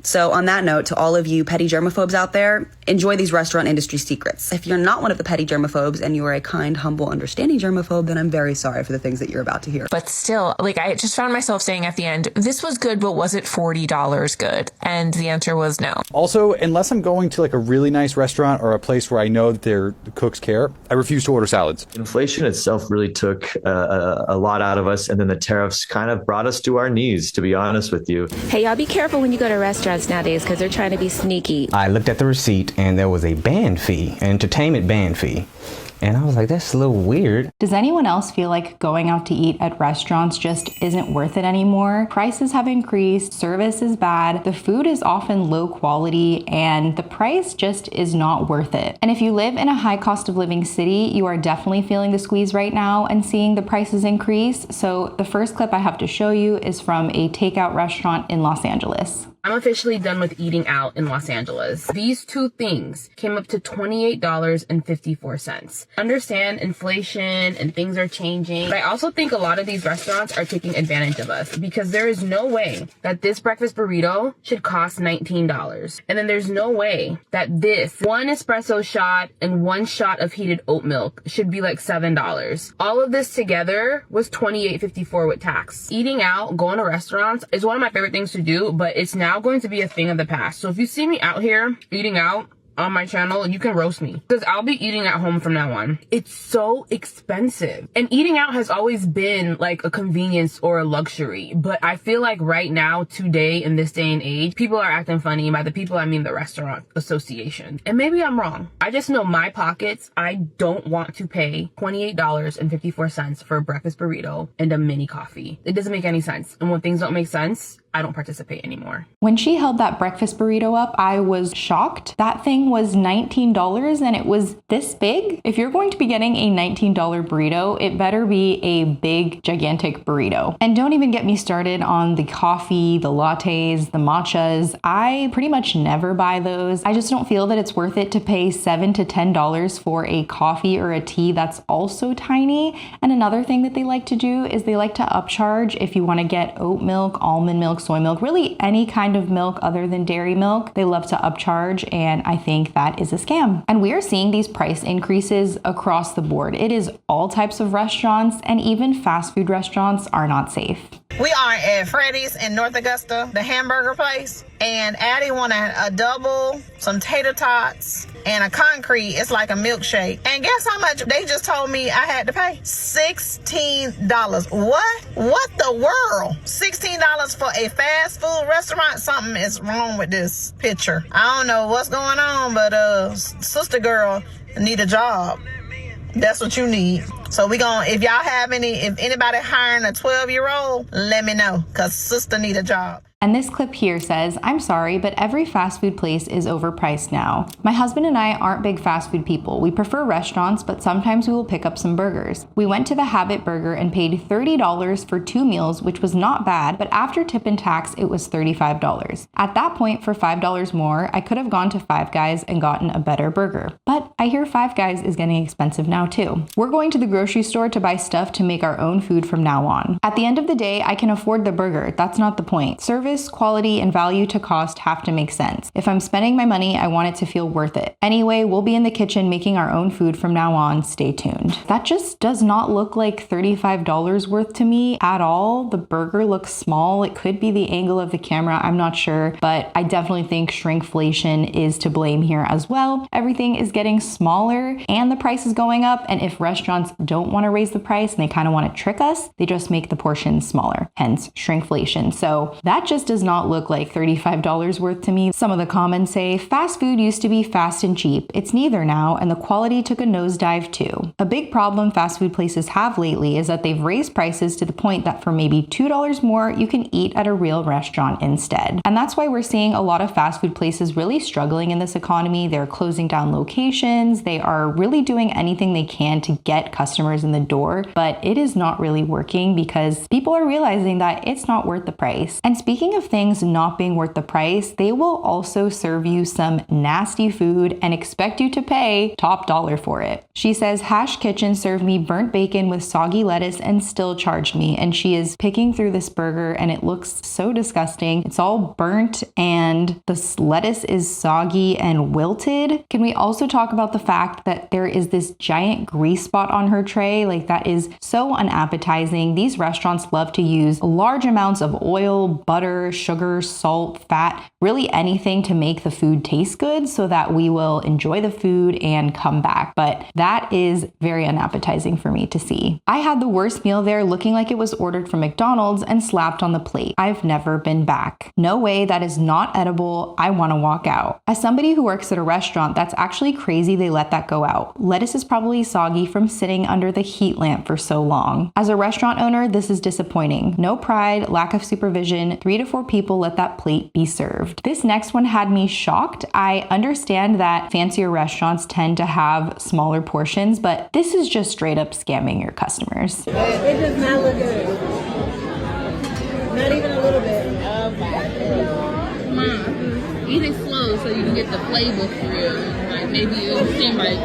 So on that note, to all of you petty germaphobes out there, enjoy these restaurant industry secrets. If you're not one of the petty germaphobes and you are a kind, humble, understanding germaphobe, then I'm very sorry for the things that you're about to hear. But still, I just found myself saying at the end, this was good, but was it $40 good? And the answer was no. Also, unless I'm going to a really nice restaurant or a place where I know that the cooks care, I refuse to order salads. Inflation itself really took a lot out of us, and then the tariffs kind of brought us to our knees, to be honest with you. Hey, y'all be careful when you go to restaurants nowadays because they're trying to be sneaky. I looked at the receipt and there was a band fee, an entertainment band fee. And I was like, that's a little weird. Does anyone else feel like going out to eat at restaurants just isn't worth it anymore? Prices have increased, service is bad, the food is often low quality, and the price just is not worth it. And if you live in a high cost of living city, you are definitely feeling the squeeze right now and seeing the prices increase. So the first clip I have to show you is from a takeout restaurant in Los Angeles. I'm officially done with eating out in Los Angeles. These two things came up to $28.54. Understand inflation and things are changing, but I also think a lot of these restaurants are taking advantage of us because there is no way that this breakfast burrito should cost $19. And then there's no way that this one espresso shot and one shot of heated oat milk should be like $7. All of this together was $28.54 with tax. Eating out, going to restaurants is one of my favorite things to do, but it's now going to be a thing of the past. So if you see me out here eating out on my channel, you can roast me because I'll be eating at home from now on. It's so expensive. And eating out has always been like a convenience or a luxury. But I feel like right now, today, in this day and age, people are acting funny. By the people, I mean the restaurant association. And maybe I'm wrong. I just know my pockets, I don't want to pay $28.54 for a breakfast burrito and a mini coffee. It doesn't make any sense. And when things don't make sense, I don't participate anymore. When she held that breakfast burrito up, I was shocked. That thing was $19 and it was this big. If you're going to be getting a $19 burrito, it better be a big, gigantic burrito. And don't even get me started on the coffee, the lattes, the matchas. I pretty much never buy those. I just don't feel that it's worth it to pay $7 to $10 for a coffee or a tea that's also tiny. And another thing that they like to do is they like to upcharge if you want to get oat milk, almond milk, soy milk, really any kind of milk other than dairy milk. They love to upcharge, and I think that is a scam. And we are seeing these price increases across the board. It is all types of restaurants, and even fast food restaurants are not safe. We are at Freddy's in North Augusta, the hamburger place, and Addie wanted a double, some tater tots, and a concrete. It's like a milkshake. And guess how much they just told me I had to pay? $16. What? What the world? $16 for a fast food restaurant? Something is wrong with this picture. I don't know what's going on, but sister girl need a job. That's what you need. So if y'all have if anybody hiring a 12-year-old, let me know, because sister need a job. And this clip here says, I'm sorry, but every fast food place is overpriced now. My husband and I aren't big fast food people. We prefer restaurants, but sometimes we will pick up some burgers. We went to the Habit Burger and paid $30 for 2 meals, which was not bad, but after tip and tax, it was $35. At that point, for $5 more, I could have gone to Five Guys and gotten a better burger. But I hear Five Guys is getting expensive now too. We're going to the grocery store to buy stuff to make our own food from now on. At the end of the day, I can afford the burger. That's not the point. Service, quality, and value to cost have to make sense. If I'm spending my money, I want it to feel worth it. Anyway, we'll be in the kitchen making our own food from now on. Stay tuned. That just does not look like $35 worth to me at all. The burger looks small. It could be the angle of the camera. I'm not sure, but I definitely think shrinkflation is to blame here as well. Everything is getting smaller and the price is going up. And if restaurants don't want to raise the price and they kind of want to trick us, they just make the portions smaller, hence shrinkflation. So that just does not look like $35 worth to me. Some of the comments say, fast food used to be fast and cheap. It's neither now, and the quality took a nosedive too. A big problem fast food places have lately is that they've raised prices to the point that for maybe $2 more, you can eat at a real restaurant instead. And that's why we're seeing a lot of fast food places really struggling in this economy. They're closing down locations. They are really doing anything they can to get customers in the door, but it is not really working because people are realizing that it's not worth the price. And speaking speaking of things not being worth the price, they will also serve you some nasty food and expect you to pay top dollar for it. She says Hash Kitchen served me burnt bacon with soggy lettuce and still charged me. And she is picking through this burger and it looks so disgusting. It's all burnt and the lettuce is soggy and wilted. Can we also talk about the fact that there is this giant grease spot on her tray? Like, that is so unappetizing. These restaurants love to use large amounts of oil, butter, sugar, salt, fat, really anything to make the food taste good so that we will enjoy the food and come back. But that is very unappetizing for me to see. I had the worst meal there, looking like it was ordered from McDonald's and slapped on the plate. I've never been back. No way, that is not edible. I want to walk out. As somebody who works at a restaurant, that's actually crazy they let that go out. Lettuce is probably soggy from sitting under the heat lamp for so long. As a restaurant owner, this is disappointing. No pride, lack of supervision, 3 to 4 people let that plate be served. This next one had me shocked. I understand that fancier restaurants tend to have smaller portions, but this is just straight up scamming your customers. It does not look good. Not even a little bit. Eat it slow so you can get the flavor for real. Like, maybe it'll seem like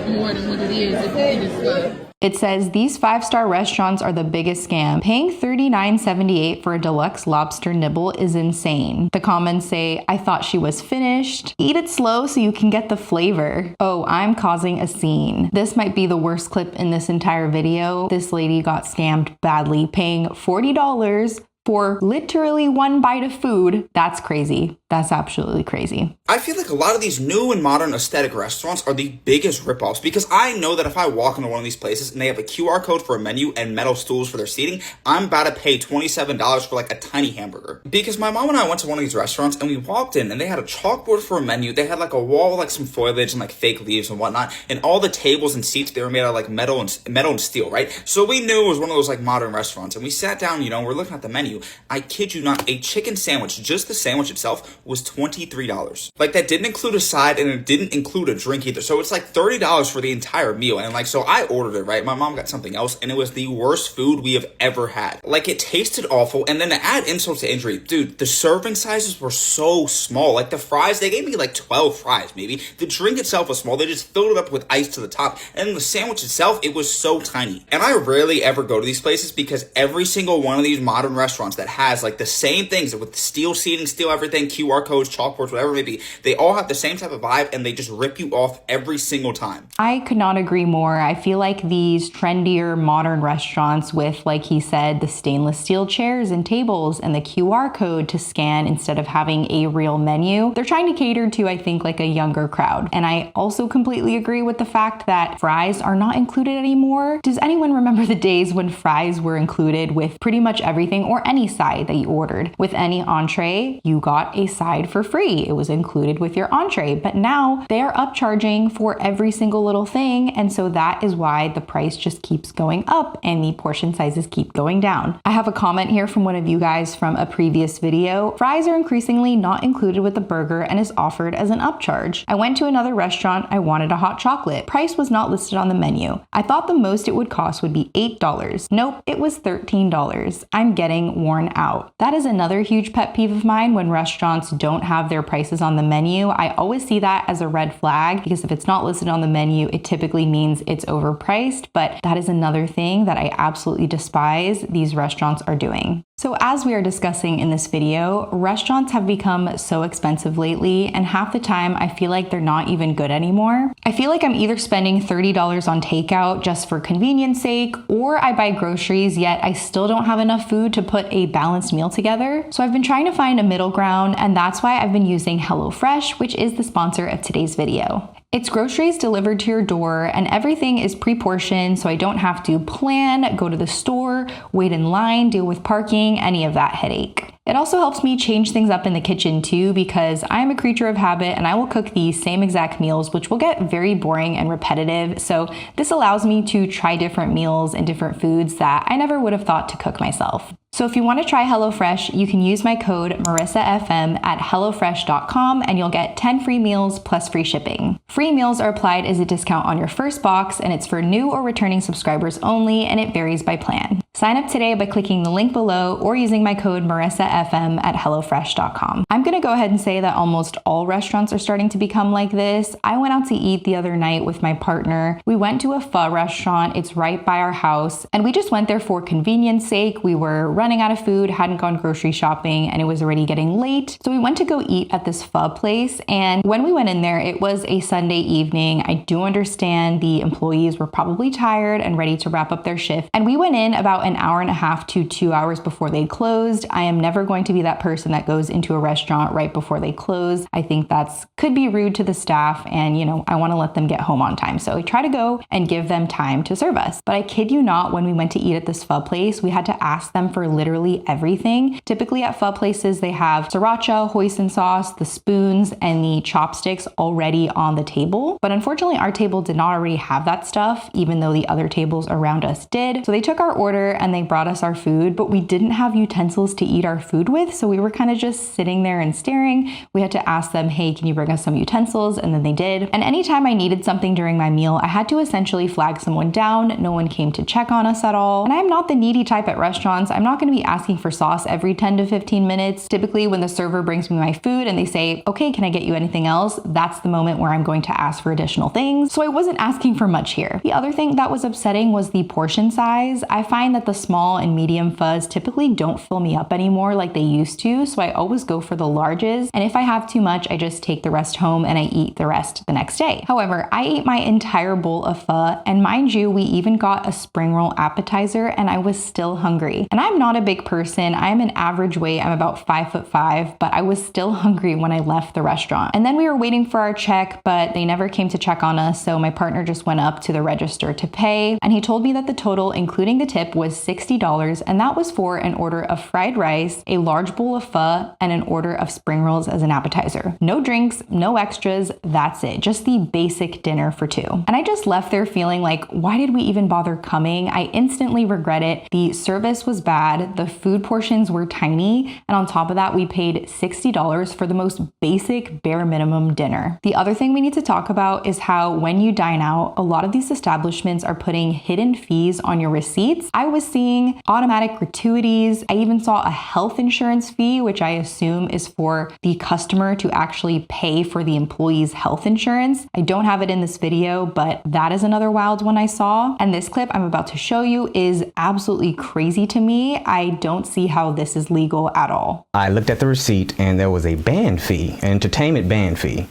more than what it is if you eat it slow. It says these 5-star restaurants are the biggest scam. Paying $39.78 for a deluxe lobster nibble is insane. The comments say, I thought she was finished. Eat it slow so you can get the flavor. Oh, I'm causing a scene. This might be the worst clip in this entire video. This lady got scammed badly, paying $40 for literally one bite of food. That's crazy. That's absolutely crazy. I feel like a lot of these new and modern aesthetic restaurants are the biggest ripoffs, because I know that if I walk into one of these places and they have a QR code for a menu and metal stools for their seating, I'm about to pay $27 for like a tiny hamburger. Because my mom and I went to one of these restaurants and we walked in and they had a chalkboard for a menu. They had like a wall with like some foliage and like fake leaves and whatnot. And all the tables and seats, they were made out of like metal and steel, right? So we knew it was one of those like modern restaurants. And we sat down, you know, we're looking at the menu. I kid you not, a chicken sandwich, just the sandwich itself, was $23. Like, that didn't include a side and it didn't include a drink either. So it's like $30 for the entire meal. And like, so I ordered it, right? My mom got something else and it was the worst food we have ever had. Like, it tasted awful. And then to add insult to injury, dude, the serving sizes were so small. Like, the fries, they gave me like 12 fries maybe. The drink itself was small. They just filled it up with ice to the top. And the sandwich itself, it was so tiny. And I rarely ever go to these places because every single one of these modern restaurants that has like the same things with steel seating, steel everything, QR codes, chalkboards, whatever it may be, they all have the same type of vibe and they just rip you off every single time. I could not agree more. I feel like these trendier modern restaurants with, like he said, the stainless steel chairs and tables and the QR code to scan instead of having a real menu, they're trying to cater to, I think, like a younger crowd. And I also completely agree with the fact that fries are not included anymore. Does anyone remember the days when fries were included with pretty much everything or any side that you ordered? With any entree, you got a side for free. It was included with your entree, but now they are upcharging for every single little thing. And so that is why the price just keeps going up and the portion sizes keep going down. I have a comment here from one of you guys from a previous video. Fries are increasingly not included with the burger and is offered as an upcharge. I went to another restaurant. I wanted a hot chocolate. Price was not listed on the menu. I thought the most it would cost would be $8. Nope, it was $13. I'm getting worn out. That is another huge pet peeve of mine when restaurants don't have their prices on the menu. I always see that as a red flag because if it's not listed on the menu, it typically means it's overpriced. But that is another thing that I absolutely despise these restaurants are doing. So as we are discussing in this video, restaurants have become so expensive lately, and half the time I feel like they're not even good anymore. I feel like I'm either spending $30 on takeout just for convenience sake, or I buy groceries, yet I still don't have enough food to put a balanced meal together. So I've been trying to find a middle ground, and that's why I've been using HelloFresh, which is the sponsor of today's video. It's groceries delivered to your door and everything is pre-portioned, so I don't have to plan, go to the store, wait in line, deal with parking, any of that headache. It also helps me change things up in the kitchen too, because I am a creature of habit and I will cook the same exact meals, which will get very boring and repetitive. So this allows me to try different meals and different foods that I never would have thought to cook myself. So if you want to try HelloFresh, you can use my code MarissaFM at HelloFresh.com and you'll get 10 free meals plus free shipping. Free meals are applied as a discount on your first box and it's for new or returning subscribers only and it varies by plan. Sign up today by clicking the link below or using my code MarissaFM at HelloFresh.com. I'm gonna go ahead and say that almost all restaurants are starting to become like this. I went out to eat the other night with my partner. We went to a pho restaurant. It's right by our house, and we just went there for convenience sake. We were running out of food, hadn't gone grocery shopping, and it was already getting late. So we went to go eat at this pho place, and when we went in there, it was a Sunday evening. I do understand the employees were probably tired and ready to wrap up their shift, and we went in about an hour and a half to 2 hours before they closed. I am never going to be that person that goes into a restaurant right before they close. I think that's could be rude to the staff, and I want to let them get home on time. So I try to go and give them time to serve us. But I kid you not, when we went to eat at this pho place, we had to ask them for literally everything. Typically at pho places, they have sriracha, hoisin sauce, the spoons, and the chopsticks already on the table. But unfortunately, our table did not already have that stuff, even though the other tables around us did. So they took our order and they brought us our food, but we didn't have utensils to eat our food with. So we were kind of just sitting there and staring. We had to ask them, hey, can you bring us some utensils? And then they did. And anytime I needed something during my meal, I had to essentially flag someone down. No one came to check on us at all. And I'm not the needy type at restaurants. I'm not going to be asking for sauce every 10 to 15 minutes. Typically, when the server brings me my food and they say, okay, can I get you anything else? That's the moment where I'm going to ask for additional things. So I wasn't asking for much here. The other thing that was upsetting was the portion size. I find that the small and medium phos typically don't fill me up anymore like they used to. So I always go for the larges. And if I have too much, I just take the rest home and I eat the rest the next day. However, I ate my entire bowl of pho, and mind you, we even got a spring roll appetizer, and I was still hungry. And I'm not a big person. I'm an average weight. I'm about 5'5", but I was still hungry when I left the restaurant. And then we were waiting for our check, but they never came to check on us. So my partner just went up to the register to pay, and he told me that the total, including the tip, was $60, and that was for an order of fried rice, a large bowl of pho, and an order of spring rolls as an appetizer. No drinks, no extras, that's it. Just the basic dinner for two. And I just left there feeling like, why did we even bother coming? I instantly regret it. The service was bad, the food portions were tiny, and on top of that, we paid $60 for the most basic, bare minimum dinner. The other thing we need to talk about is how when you dine out, a lot of these establishments are putting hidden fees on your receipts. I was seeing automatic gratuities. I even saw a health insurance fee, which I assume is for the customer to actually pay for the employee's health insurance. I don't have it in this video, but that is another wild one I saw. And this clip I'm about to show you is absolutely crazy to me. I don't see how this is legal at all. I looked at the receipt and there was a band fee, an entertainment band fee.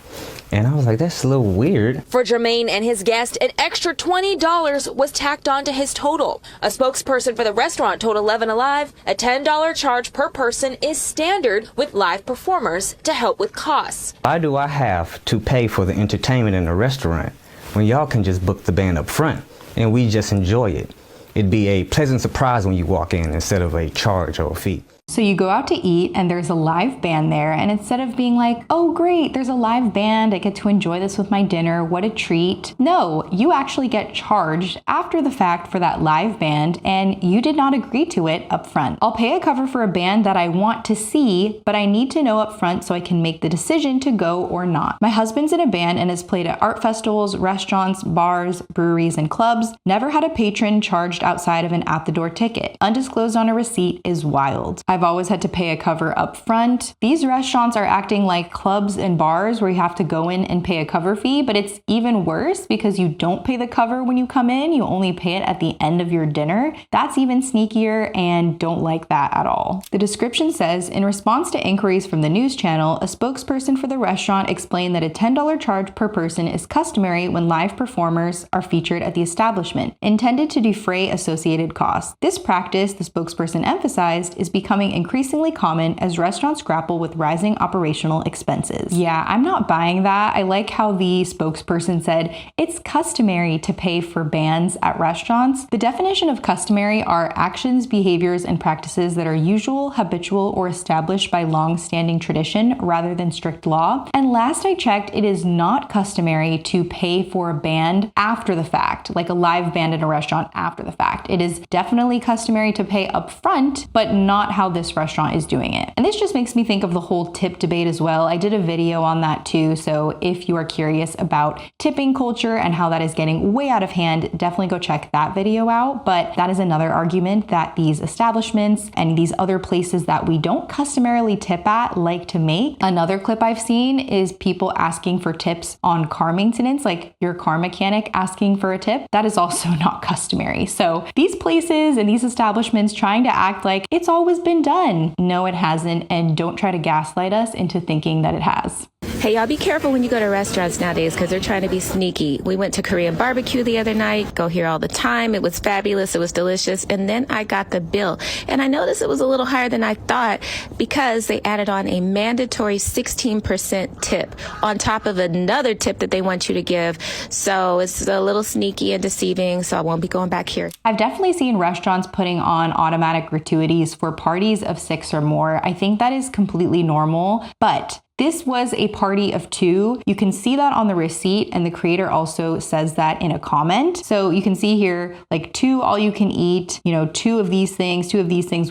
And I was like, that's a little weird. For Jermaine and his guest, an extra $20 was tacked onto his total. A spokesperson for the restaurant told 11 Alive a $10 charge per person is standard with live performers to help with costs. Why do I have to pay for the entertainment in a restaurant when y'all can just book the band up front and we just enjoy it? It'd be a pleasant surprise when you walk in instead of a charge or a fee. So you go out to eat and there's a live band there, and instead of being like, oh great, there's a live band, I get to enjoy this with my dinner, what a treat. No, you actually get charged after the fact for that live band, and you did not agree to it up front. I'll pay a cover for a band that I want to see, but I need to know up front so I can make the decision to go or not. My husband's in a band and has played at art festivals, restaurants, bars, breweries, and clubs. Never had a patron charged outside of an at-the-door ticket. Undisclosed on a receipt is wild. I've always had to pay a cover up front. These restaurants are acting like clubs and bars where you have to go in and pay a cover fee, but it's even worse because you don't pay the cover when you come in, you only pay it at the end of your dinner. That's even sneakier, and don't like that at all. The description says, in response to inquiries from the news channel, a spokesperson for the restaurant explained that a $10 charge per person is customary when live performers are featured at the establishment, intended to defray associated costs. This practice, the spokesperson emphasized, is becoming increasingly common as restaurants grapple with rising operational expenses. Yeah, I'm not buying that. I like how the spokesperson said it's customary to pay for bands at restaurants. The definition of customary are actions, behaviors, and practices that are usual, habitual, or established by long-standing tradition rather than strict law. And last I checked, it is not customary to pay for a band after the fact, like a live band in a restaurant after the fact. It is definitely customary to pay up front, but not how this restaurant is doing it. And this just makes me think of the whole tip debate as well. I did a video on that too, so if you are curious about tipping culture and how that is getting way out of hand, definitely go check that video out. But that is another argument that these establishments and these other places that we don't customarily tip at like to make. Another clip I've seen is people asking for tips on car maintenance, like your car mechanic asking for a tip. That is also not customary. So these places and these establishments trying to act like it's always been done. No, it hasn't, and don't try to gaslight us into thinking that it has. Hey, y'all, be careful when you go to restaurants nowadays because they're trying to be sneaky. We went to Korean barbecue the other night, go here all the time. It was fabulous. It was delicious. And then I got the bill. And I noticed it was a little higher than I thought because they added on a mandatory 16% tip on top of another tip that they want you to give. So it's a little sneaky and deceiving. So I won't be going back here. I've definitely seen restaurants putting on automatic gratuities for parties of 6 or more. I think that is completely normal, but this was a party of 2. You can see that on the receipt, and the creator also says that in a comment. So you can see here, like 2 all you can eat, 2 of these things,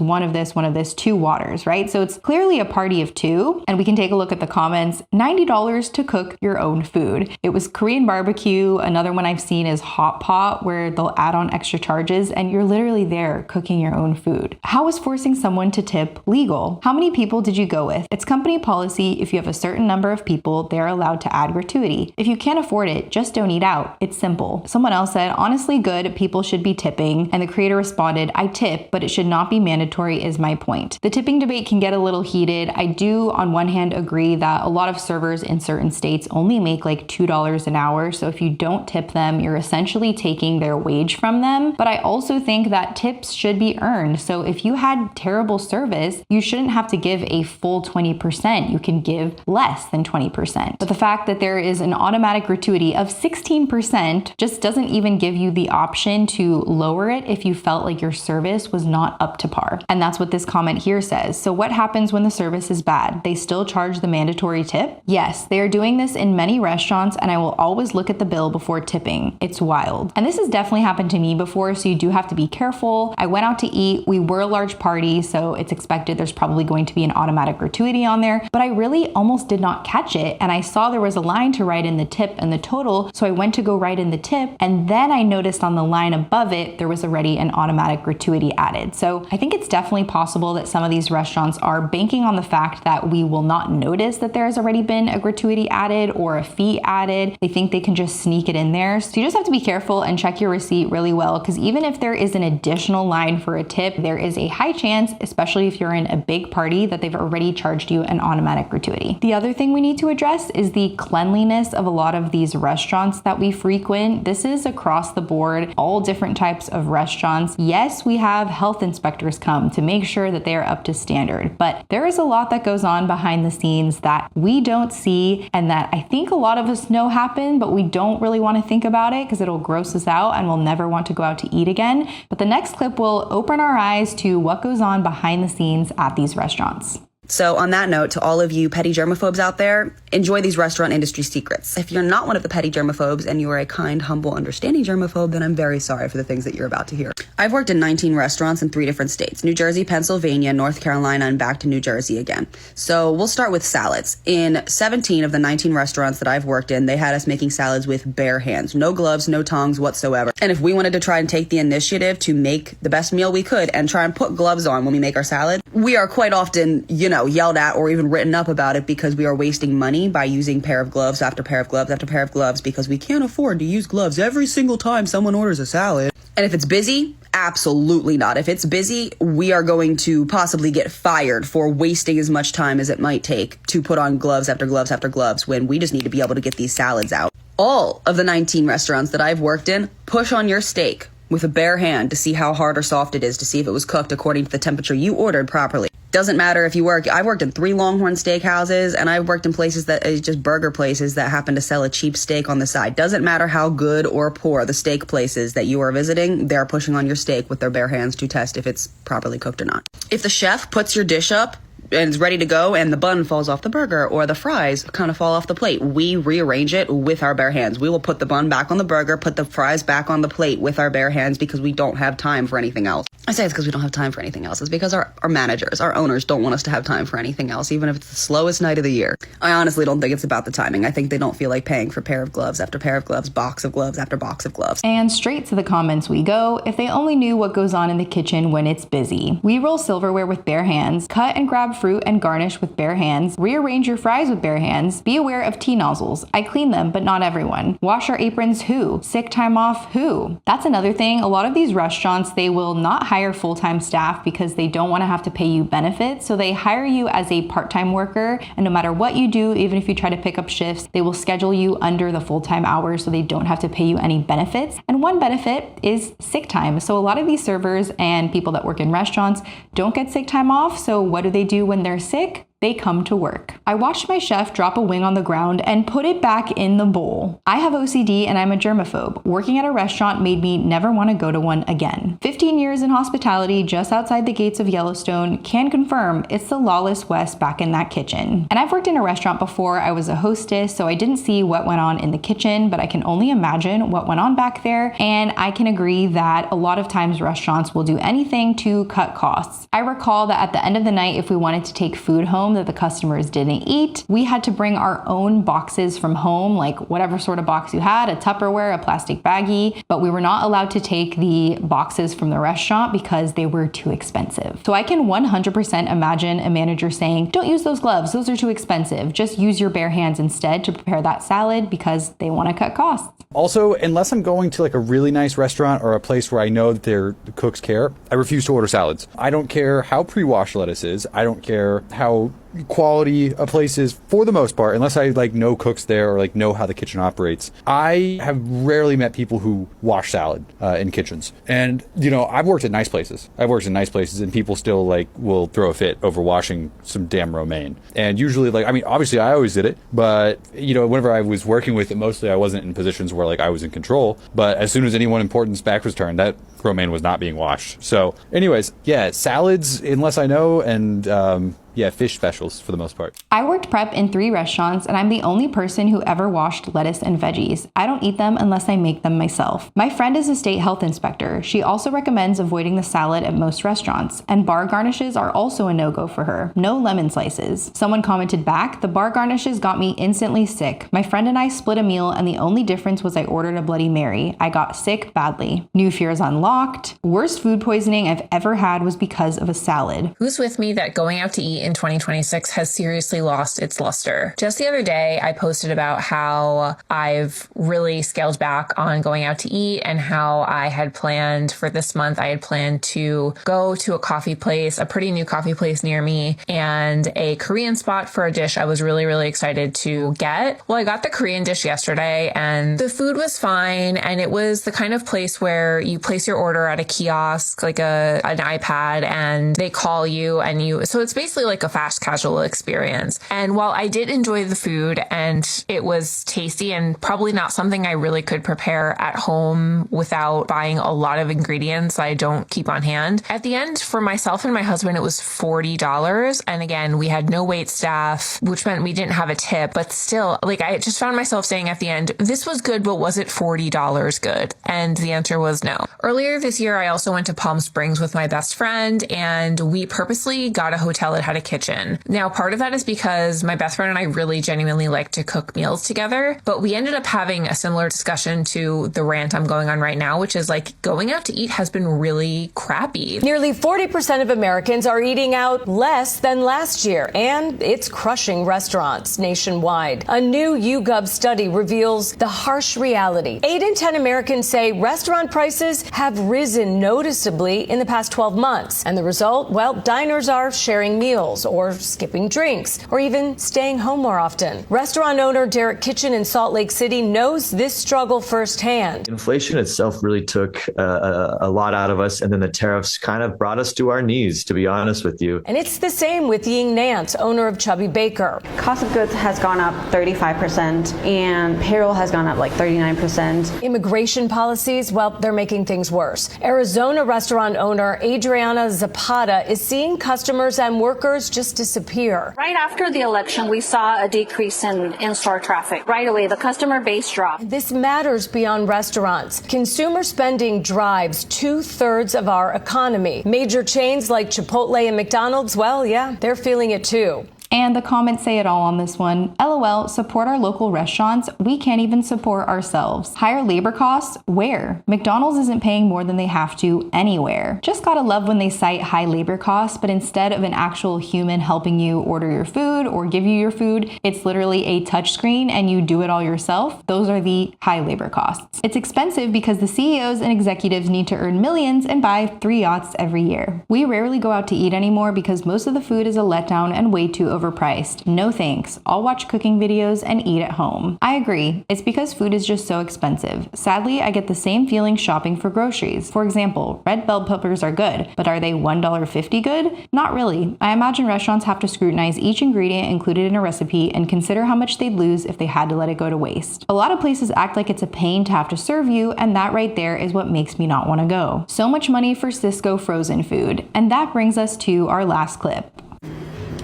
1 of this, 2 waters, right? So it's clearly a party of 2. And we can take a look at the comments. $90 to cook your own food. It was Korean barbecue. Another one I've seen is hot pot, where they'll add on extra charges and you're literally there cooking your own food. How is forcing someone to tip legal? How many people did you go with? It's company policy. If you have a certain number of people, they're allowed to add gratuity. If you can't afford it, just don't eat out. It's simple. Someone else said, honestly good, people should be tipping. And the creator responded, I tip, but it should not be mandatory is my point. The tipping debate can get a little heated. I do on one hand agree that a lot of servers in certain states only make like $2 an hour. So if you don't tip them, you're essentially taking their wage from them. But I also think that tips should be earned. So if you had terrible service, you shouldn't have to give a full 20%. You can give less than 20%. But the fact that there is an automatic gratuity of 16% just doesn't even give you the option to lower it if you felt like your service was not up to par. And that's what this comment here says. So what happens when the service is bad? They still charge the mandatory tip? Yes, they are doing this in many restaurants, and I will always look at the bill before tipping. It's wild. And this has definitely happened to me before, so you do have to be careful. I went out to eat. We were a large party, so it's expected there's probably going to be an automatic gratuity on there, but I really almost did not catch it, and I saw there was a line to write in the tip and the total, so I went to go write in the tip, and then I noticed on the line above it there was already an automatic gratuity added. So I think it's definitely possible that some of these restaurants are banking on the fact that we will not notice that there has already been a gratuity added or a fee added. They think they can just sneak it in there. So you just have to be careful and check your receipt really well, because even if there is an additional line for a tip, there is a high chance, especially if you're in a big party, that they've already charged you an automatic gratuity. The other thing we need to address is the cleanliness of a lot of these restaurants that we frequent. This is across the board, all different types of restaurants. Yes, we have health inspectors come to make sure that they are up to standard, but there is a lot that goes on behind the scenes that we don't see and that I think a lot of us know happen, but we don't really want to think about it because it'll gross us out and we'll never want to go out to eat again. But the next clip will open our eyes to what goes on behind the scenes at these restaurants. So on that note, to all of you petty germaphobes out there, enjoy these restaurant industry secrets. If you're not one of the petty germaphobes and you are a kind, humble, understanding germaphobe, then I'm very sorry for the things that you're about to hear. I've worked in 19 restaurants in 3 different states: New Jersey, Pennsylvania, North Carolina, and back to New Jersey again. So we'll start with salads. In 17 of the 19 restaurants that I've worked in, they had us making salads with bare hands, no gloves, no tongs whatsoever. And if we wanted to try and take the initiative to make the best meal we could and try and put gloves on when we make our salad, we are quite often, yelled at or even written up about it because we are wasting money by using pair of gloves after pair of gloves after pair of gloves because we can't afford to use gloves every single time someone orders a salad. And if it's busy, absolutely not. If it's busy, we are going to possibly get fired for wasting as much time as it might take to put on gloves after gloves after gloves when we just need to be able to get these salads out. All of the 19 restaurants that I've worked in, push on your steak with a bare hand to see how hard or soft it is, to see if it was cooked according to the temperature you ordered properly. Doesn't matter if you work, I worked in 3 Longhorn steakhouses, and I've worked in places that is just burger places that happen to sell a cheap steak on the side. Doesn't matter how good or poor the steak places that you are visiting, they're pushing on your steak with their bare hands to test if it's properly cooked or not. If the chef puts your dish up and it's ready to go, and the bun falls off the burger or the fries kind of fall off the plate, we rearrange it with our bare hands. We will put the bun back on the burger, put the fries back on the plate with our bare hands because we don't have time for anything else. I say it's because we don't have time for anything else. It's because our managers, our owners don't want us to have time for anything else, even if it's the slowest night of the year. I honestly don't think it's about the timing. I think they don't feel like paying for pair of gloves after pair of gloves, box of gloves after box of gloves. And straight to the comments we go. If they only knew what goes on in the kitchen when it's busy. We roll silverware with bare hands, cut and grab fruit and garnish with bare hands, rearrange your fries with bare hands, be aware of tea nozzles. I clean them, but not everyone. Wash our aprons, who? Sick time off, who? That's another thing. A lot of these restaurants, they will not hire full-time staff because they don't want to have to pay you benefits. So they hire you as a part-time worker, and no matter what you do, even if you try to pick up shifts, they will schedule you under the full-time hours so they don't have to pay you any benefits. And one benefit is sick time. So a lot of these servers and people that work in restaurants don't get sick time off. So what do they do when they're sick? They come to work. I watched my chef drop a wing on the ground and put it back in the bowl. I have OCD and I'm a germaphobe. Working at a restaurant made me never want to go to one again. 15 years in hospitality just outside the gates of Yellowstone can confirm it's the lawless west back in that kitchen. And I've worked in a restaurant before. I was a hostess, so I didn't see what went on in the kitchen, but I can only imagine what went on back there. And I can agree that a lot of times restaurants will do anything to cut costs. I recall that at the end of the night, if we wanted to take food home that the customers didn't eat, we had to bring our own boxes from home, like whatever sort of box you had, a Tupperware, a plastic baggie, but we were not allowed to take the boxes from the restaurant because they were too expensive. So I can 100% imagine a manager saying, don't use those gloves, those are too expensive. Just use your bare hands instead to prepare that salad because they want to cut costs. Also, unless I'm going to like a really nice restaurant or a place where I know that the cooks care, I refuse to order salads. I don't care how pre-washed lettuce is. I don't care how quality a place is for the most part, unless I like know cooks there or like know how the kitchen operates. I have rarely met people who wash salad in kitchens. And, you know, I've worked at nice places. And people still like will throw a fit over washing some damn romaine. And usually like, I mean, obviously I always did it, but you know, whenever I was working with it, mostly I wasn't in positions where like I was in control. But as soon as anyone important's back was turned, that romaine was not being washed. So anyways, yeah, salads, unless I know, and yeah, fish specials for the most part. I worked prep in 3 restaurants and I'm the only person who ever washed lettuce and veggies. I don't eat them unless I make them myself. My friend is a state health inspector. She also recommends avoiding the salad at most restaurants, and bar garnishes are also a no-go for her. No lemon slices. Someone commented back, the bar garnishes got me instantly sick. My friend and I split a meal and the only difference was I ordered a Bloody Mary. I got sick badly. New fears unlocked. Worst food poisoning I've ever had was because of a salad. Who's with me that going out to eat in 2026 has seriously lost its luster? Just the other day, I posted about how I've really scaled back on going out to eat and how I had planned for this month, I had planned to go to a coffee place, a pretty new coffee place near me, and a Korean spot for a dish I was really, really excited to get. Well, I got the Korean dish yesterday and the food was fine. And it was the kind of place where you place your order at a kiosk, like an iPad, and they call you so it's basically like a fast casual experience. And while I did enjoy the food and it was tasty and probably not something I really could prepare at home without buying a lot of ingredients I don't keep on hand, at the end for myself and my husband, it was $40. And again, we had no wait staff, which meant we didn't have a tip, but still, like, I just found myself saying at the end, this was good, but was it $40 good? And the answer was no. Earlier this year, I also went to Palm Springs with my best friend and we purposely got a hotel that had a kitchen. Now, part of that is because my best friend and I really genuinely like to cook meals together, but we ended up having a similar discussion to the rant I'm going on right now, which is like going out to eat has been really crappy. Nearly 40% of Americans are eating out less than last year, and it's crushing restaurants nationwide. A new YouGov study reveals the harsh reality. 8 in 10 Americans say restaurant prices have risen noticeably in the past 12 months. And the result, well, diners are sharing meals or skipping drinks or even staying home more often. Restaurant owner Derek Kitchen in Salt Lake City knows this struggle firsthand. Inflation itself really took a lot out of us, and then the tariffs kind of brought us to our knees, to be honest with you. And it's the same with Ying Nance, owner of Chubby Baker. Cost of goods has gone up 35% and payroll has gone up like 39%. Immigration policies, well, they're making things worse. Arizona restaurant owner Adriana Zapata is seeing customers and workers customers just disappear. Right after the election, we saw a decrease in in-store traffic. Right away, the customer base dropped. This matters beyond restaurants. Consumer spending drives 2/3 of our economy. Major chains like Chipotle and McDonald's, well, yeah, they're feeling it too. And the comments say it all on this one. LOL, support our local restaurants. We can't even support ourselves. Higher labor costs? Where? McDonald's isn't paying more than they have to anywhere. Just gotta love when they cite high labor costs, but instead of an actual human helping you order your food or give you your food, it's literally a touch screen and you do it all yourself. Those are the high labor costs. It's expensive because the CEOs and executives need to earn millions and buy 3 yachts every year. We rarely go out to eat anymore because most of the food is a letdown and way too overpriced. No thanks. I'll watch cooking videos and eat at home. I agree. It's because food is just so expensive. Sadly, I get the same feeling shopping for groceries. For example, red bell peppers are good, but are they $1.50 good? Not really. I imagine restaurants have to scrutinize each ingredient included in a recipe and consider how much they'd lose if they had to let it go to waste. A lot of places act like it's a pain to have to serve you, and that right there is what makes me not want to go. So much money for Sysco frozen food. And that brings us to our last clip.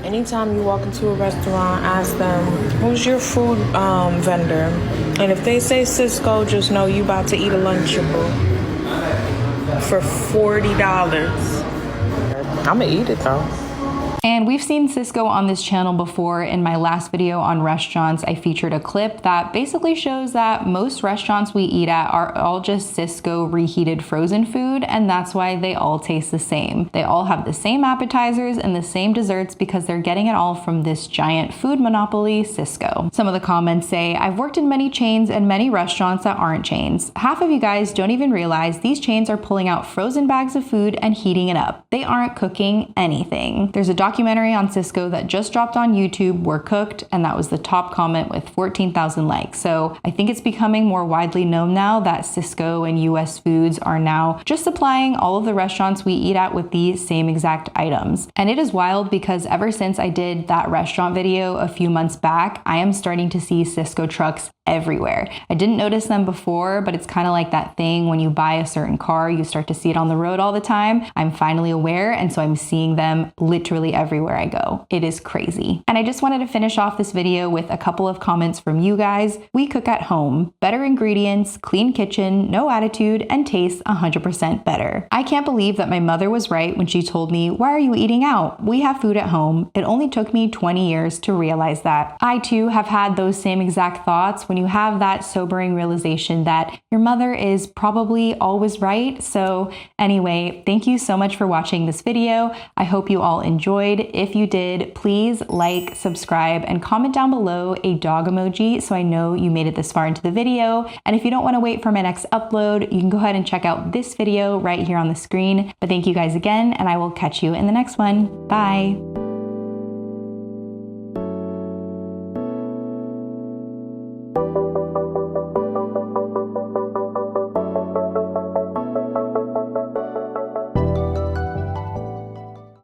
Anytime you walk into a restaurant, ask them, who's your food vendor? And if they say Sysco, just know you about to eat a Lunchable for $40. I'ma eat it though. And we've seen Sysco on this channel before. In my last video on restaurants, I featured a clip that basically shows that most restaurants we eat at are all just Sysco reheated frozen food, and that's why they all taste the same. They all have the same appetizers and the same desserts because they're getting it all from this giant food monopoly, Sysco. Some of the comments say, I've worked in many chains and many restaurants that aren't chains. Half of you guys don't even realize these chains are pulling out frozen bags of food and heating it up. They aren't cooking anything. There's a documentary on Sysco that just dropped on YouTube, We're Cooked, and that was the top comment with 14,000 likes. So I think it's becoming more widely known now that Sysco and US Foods are now just supplying all of the restaurants we eat at with these same exact items. And it is wild because ever since I did that restaurant video a few months back, I am starting to see Sysco trucks everywhere. I didn't notice them before, but it's kind of like that thing when you buy a certain car, you start to see it on the road all the time. I'm finally aware, and so I'm seeing them literally everywhere I go. It is crazy. And I just wanted to finish off this video with a couple of comments from you guys. We cook at home. Better ingredients, clean kitchen, no attitude, and tastes 100% better. I can't believe that my mother was right when she told me, why are you eating out? We have food at home. It only took me 20 years to realize that. I too have had those same exact thoughts when you have that sobering realization that your mother is probably always right. So anyway, thank you so much for watching this video. I hope you all enjoyed. If you did, please like, subscribe, and comment down below a dog emoji so I know you made it this far into the video. And if you don't want to wait for my next upload, you can go ahead and check out this video right here on the screen. But thank you guys again, and I will catch you in the next one. Bye.